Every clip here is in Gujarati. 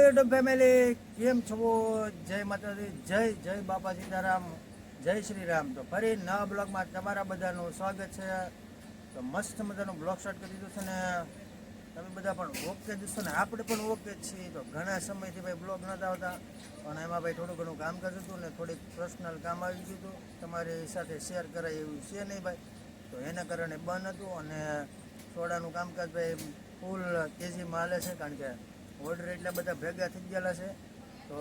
યુટ્યુબ ફેમિલી, કેમ છો? જય માતાજી, જય જય બાપા સીતારામ, જય શ્રી રામ. તો ફરી નવા બ્લોગમાં તમારા બધાનું સ્વાગત છે. તો મસ્ત મજાનું બ્લોગ સ્ટાર્ટ કરી દીધું છે ને તમે બધા પણ ઓકે જશો ને આપણે પણ ઓકે જ છીએ. તો ઘણા સમયથી ભાઈ બ્લોગ નહોતા આવતા, પણ એમાં ભાઈ થોડું ઘણું કામકાજ હતું ને થોડીક પર્સનલ કામ આવી ગયું હતું, તમારી સાથે શેર કરાય એવું છે નહીં ભાઈ. તો એના કારણે બંધ હતું અને સોડાનું કામકાજ ભાઈ ફૂલ તેજીમાં હાલે છે, કારણ કે ઓર્ડર એટલા બધા ભેગા થઈ ગયેલા છે. તો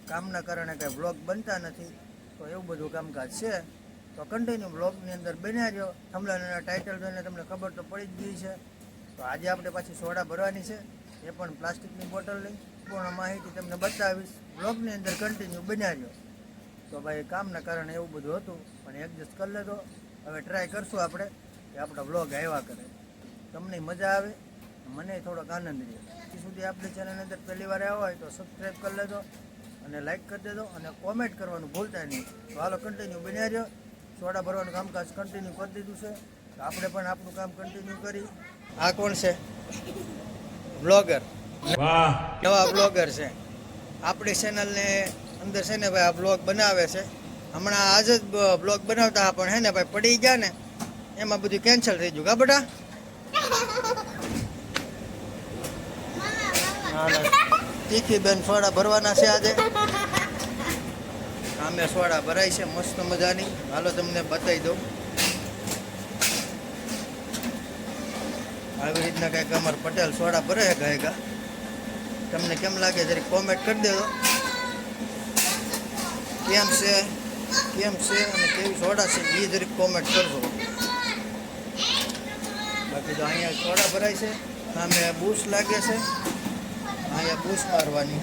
કામના કારણે કાંઈ બ્લોગ બનતા નથી. તો એવું બધું કામકાજ છે. તો કન્ટિન્યુ બ્લોગની અંદર બન્યા રહ્યો. થંબનેલ ટાઇટલ જોઈને તમને ખબર તો પડી જ ગઈ છે. તો આજે આપણે પાછી સોડા ભરવાની છે, એ પણ પ્લાસ્ટિકની બોટલની. પૂર્ણ માહિતી તમને બતાવીશ. બ્લોગની અંદર કન્ટિન્યુ બન્યા રહ્યો. તો ભાઈ કામના કારણે એવું બધું હતું, પણ એડજસ્ટ કરી લેતો. હવે ટ્રાય કરશું આપણે કે આપણા બ્લોગ આવ્યા કરે, તમને મજા આવે, મને થોડોક આનંદ રહે. સુધી આપણી ચેનલની અંદર પહેલી વાર આવ્યા હોય તો સબસ્ક્રાઈબ કરી લેજો અને લાઈક કરી દેજો અને કોમેન્ટ કરવાનું ભૂલતા નહીં. તો હાલો કન્ટિન્યુ બન્યા રહ્યો. સોડા ભરવાનું કામકાજ કન્ટિન્યુ કરી દીધું છે, તો આપણે પણ આપણું કામ કન્ટિન્યુ કરી. આ કોણ છે? બ્લોગર, નવા બ્લોગર છે આપણી ચેનલને અંદર છે ને ભાઈ. આ બ્લોગ બનાવે છે. હમણાં આજ જ બ્લોગ બનાવતા પણ હે ને ભાઈ પડી ગયા ને, એમાં બધું કેન્સલ થઈ ગયું. કા બેટા? તીખી બેન સોડા ભરવાના છે આજે. આમે સોડા ભરાય છે મસ્ત મજાની. હાલો તમને બતાવી દઉં. આવી રીતના કંઈક અમાર પટેલ સોડા ભરે છે ગાયગા. તમને કેમ લાગે જરી કોમેન્ટ કરી દેજો. કેમ છે અને કેવી સોડા છે એ જરીક કોમેન્ટ કરજો. બાકી તો અહીંયા સોડા ભરાય છે. સામે બૂસ લાગે છે, અહીંયા બૂસ મારવાની.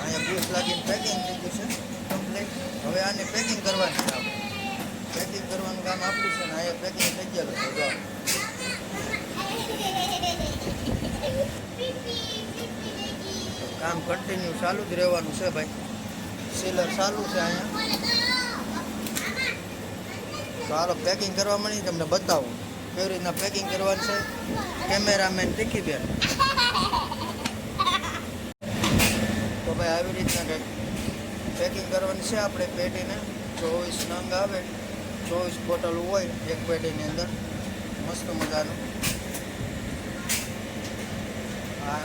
અહીંયા બૂસ લાગીને પેકિંગ થઈ ગયું છે કમ્પ્લીટ. હવે આને પેકિંગ કરવાની છે. આપણે પેકિંગ કરવાનું કામ આપણું છે ને. અહીંયા પેકિંગ થઈ ગયેલું છે. જો કામ કન્ટિન્યુ ચાલુ જ રહેવાનું છે ભાઈ. સીલર ચાલુ છે અહીંયા. તો હાલો પેકિંગ કરવા માંડી, તમને બતાવું કેવી રીતના પેકિંગ કરવાનું છે. કેમેરામેન તીખી બેન. તો ભાઈ આવી રીતના કંઈક પેકિંગ કરવાની છે આપણે પેટીને. 24 નંગ આવે, 24 બોટલ હોય એક પેટીની અંદર. મસ્ત મજાનું. આ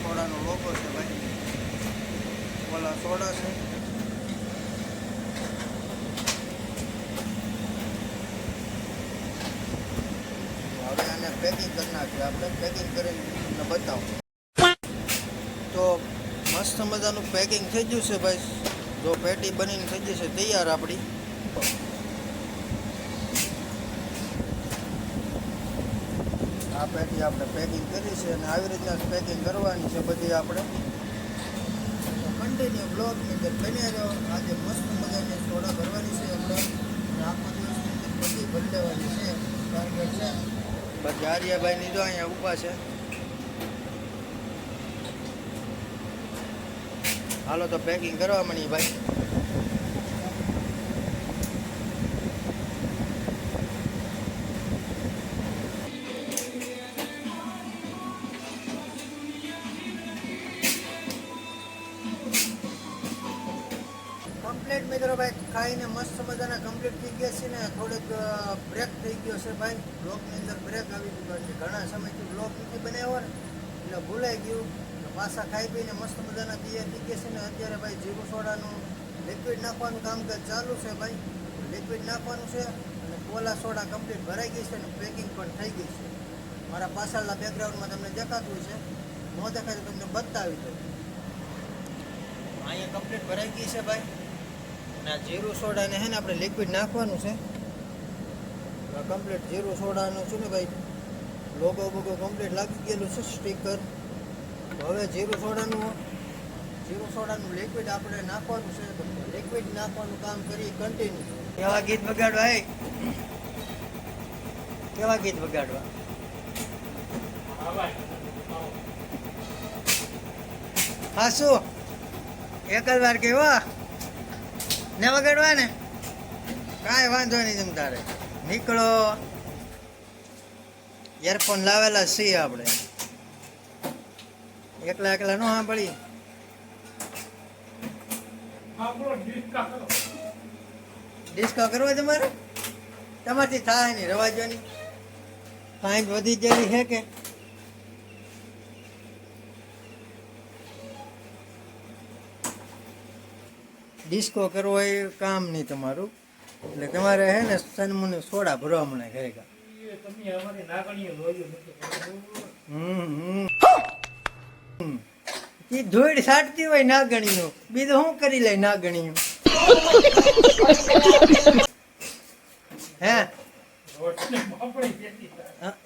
સોડાનો લોગો છે ભાઈ. ઓલા સોડા છે. હવે આને પેકિંગ કરી નાખીએ આપણે. પેકિંગ કરીને તમને બતાવું. તો મસ્ત મજાનું પેકિંગ થઈ ગયું છે ભાઈ. જો પેટી બનીને થઈ જશે તૈયાર આપણી. આ પેટી આપણે પેકિંગ કરી છે અને આવી રીતના પેકિંગ કરવાની છે બધી આપણે. કન્ટિન્યુ બ્લોગની અંદર બન્યા રહ્યો. આજે મસ્ત મજાની સોડા ભરવાની છે આપણે. આખો દિવસની અંદર બધી ભરી લેવાની છે. ટાર્ગેટ છે પછી આર્યાભાઈની જો અહીંયા ઊભા છે. હાલો તો પેકિંગ કરવા માંડીએ ભાઈ. કમ્પ્લીટ મિત્રો ભાઈ ખાઈને મસ્ત મજાના કમ્પ્લીટ થઈ ગયા છે ને. થોડોક બ્રેક થઈ ગયો છે ભાઈ. બ્લોગની અંદર બ્રેક આવી ગયો છે. ઘણા સમયથી બ્લોગ નથી બનાવ્યો ને એટલે ભૂલાઈ ગયું. પાછા ખાઈ પીને મસ્ત મજાના તૈયાર થઈ ગયા છે ને. અત્યારે ભાઈ જીરું સોડાનું લિક્વિડ નાખવાનું કામકાજ ચાલુ છે ભાઈ. લિક્વિડ નાખવાનું છે અને કોલા સોડા કમ્પ્લીટ ભરાઈ ગઈ છે અને પેકિંગ પણ થઈ ગઈ છે. મારા પાછળના બેકગ્રાઉન્ડમાં તમને દેખાતું છે, ન દેખાય તો તમને બતાવી દઉં. અહીંયા કમ્પ્લીટ ભરાઈ ગઈ છે ભાઈ. અને આ જીરું સોડાને છે ને આપણે લિક્વિડ નાખવાનું છે. કમ્પ્લીટ જીરું સોડાનું છે ને ભાઈ લોગો બોગો કમ્પ્લીટ લાગી ગયેલું છે, સ્ટીકર. હવે જીરું સોડાનું લિક્વિડ આપણે નાખવાનું છે. તો લિક્વિડ નાખવાનું કામ કરી કન્ટિન્યુ. કેવા ગીત વગાડવા? કેવા ગીત વગાડવા? હા શું એક જ વાર કેવા ને વગાડવા ને? કાંઈ વાંધો નહીં તમ તારે નીકળો. ઇયરફોન લાવેલા છીએ આપણે, એકલા એકલા નો સાંભળી. ડિસ્કો કરવો તમારે? તમારથી થાય નહીં, રવા જો નહીં. કાંઈ વધી ગયેલી છે કે ડિસ્કો કરવો એ કામ નહીં તમારું. એટલે તમારે હે ને સનમુને સોડા ભરવા મને કહેગા. ધૂળ સાટતી હોય નાગણીઓ, બીજું શું કરી લે નાગણીઓ? હે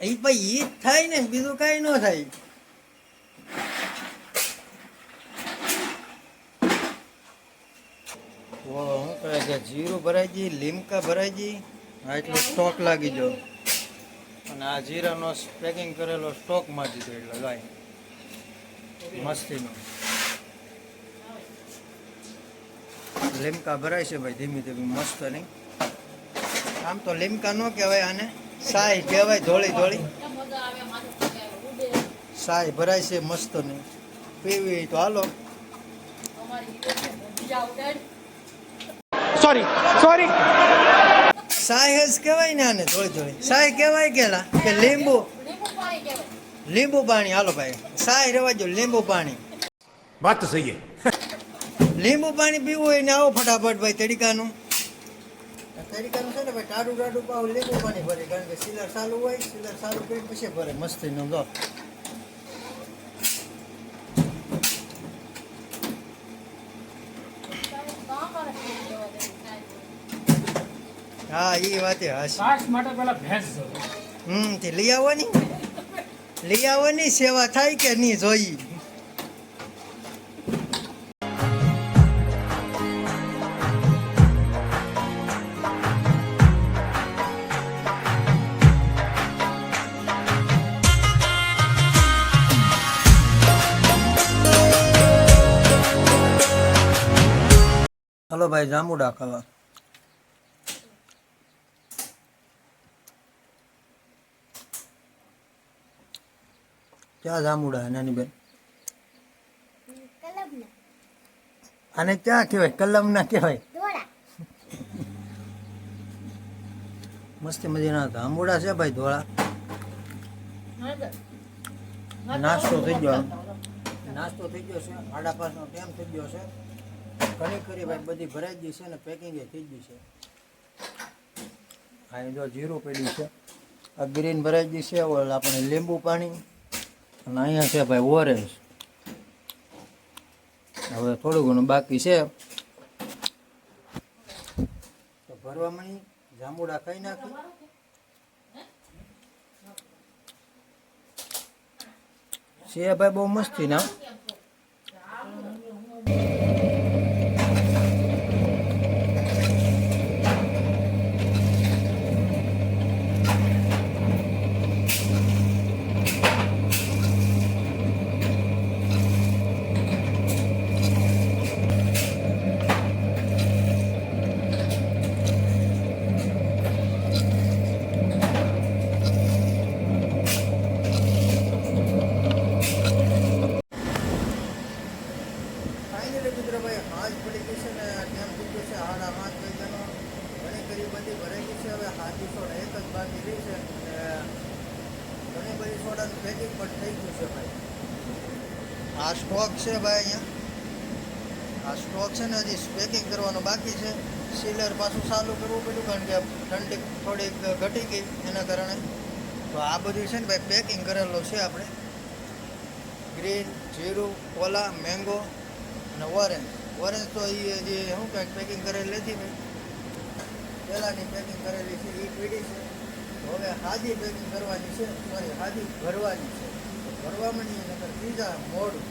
એ ભાઈ ઈ જ થાય ને, બીજું કઈ ન થાય. શું કહે કે જીરું ભરાઈ ગઈ, લીમકા ભરાઈ ગઈ, એટલો સ્ટોક લાગી ગયો. અને આ જીરાનો પેકિંગ કરેલો સ્ટોક માં દીધો એટલે લાઈ મસ્તીનો. લીમકા ભરાય છે ભાઈ ધીમે ધીમે મસ્ત નહીં. આમ તો લીમકા ન કહેવાય, આને સાય કહેવાય. ધોળી ધોળી સાય ભરાય છે મસ્ત નહીં. પીવી તો હાલો. સોરી સાય જ કહેવાય ને આને, થોડી થોડી સાય કહેવાય કેલા કે લીંબુ પાણી. હાલો ભાઈ સાય રેવા જો, લીંબુ પાણી. વાત તો સહી છે. લીંબુ પાણી પીવું હોય ને આવો ફટાફટ ભાઈ તડીકાનું. તડીકાનું છે ને ભાઈ ટાડું ટાડું પાવ લીંબુ પાણી ભરે, કારણ કે સિલર ચાલુ હોય, સિલર ચાલુ કરી પછી ભરે મસ્તીનું. દો હા એ વાત તે લઈ આવવાની સેવા થાય કે નહીં જોઈ. હલો ભાઈ જાંબુડા ખાવા. ક્યાં જાંબુડા નાની બેન? આને ક્યાં કહેવાય? કલમ ના કહેવાય. મસ્તી મજાના જાંબુડા છે ભાઈ ધોળા. નાસ્તો થઈ ગયો છે. 5:30નો ટાઈમ થઈ ગયો છે. ઘણી ખરી ભાઈ બધી ભરાઈ ગઈ છે ને પેકિંગ થઈ ગઈ છે. અહીં જો જીરું પડ્યું છે, આ ગ્રીન ભરાઈ ગઈ છે, આપણે લીંબુ પાણી, અને અહીંયા છે ભાઈ ઓરેન્જ. હવે થોડું ઘણું બાકી છે તો ભરવા મળી. જાંબુડા ખાઈ નાખી. છે ભાઈ બહુ મસ્તી ના. હાથ પડી ગઈ છે ને ટાઈમ થઈ ગયો છે 5:30 વાગ્યાનો. ઘણી ખરી બધી ભરાઈ ગઈ છે. હવે હાથી સોડા એક જ બાકી રહી છે. ઘણી બધી સોડાનું પેકિંગ પણ થઈ ગયું છે ભાઈ. આ સ્ટોક છે ભાઈ અહીંયા. આ સ્ટોક છે ને હજી પેકિંગ કરવાનું બાકી છે. સીલર પાછું ચાલુ કરવું પડ્યું, કારણ કે ઠંડી થોડીક ઘટી ગઈ એના કારણે. તો આ બધું છે ને ભાઈ પેકિંગ કરેલો છે આપણે. ગ્રીન, જીરું, કોલા, મેંગો અને ઓરેન્જ. ઓરેન્જ તો એ જે શું કંઈક પેકિંગ કરેલી હતી ભાઈ, પહેલાંની પેકિંગ કરેલી છે એ પીડી છે. હવે હાજી પેકિંગ કરવાની છે, સોરી હાજી ભરવાની છે. ભરવામાં નહીં નકર ત્રીજા મોડું.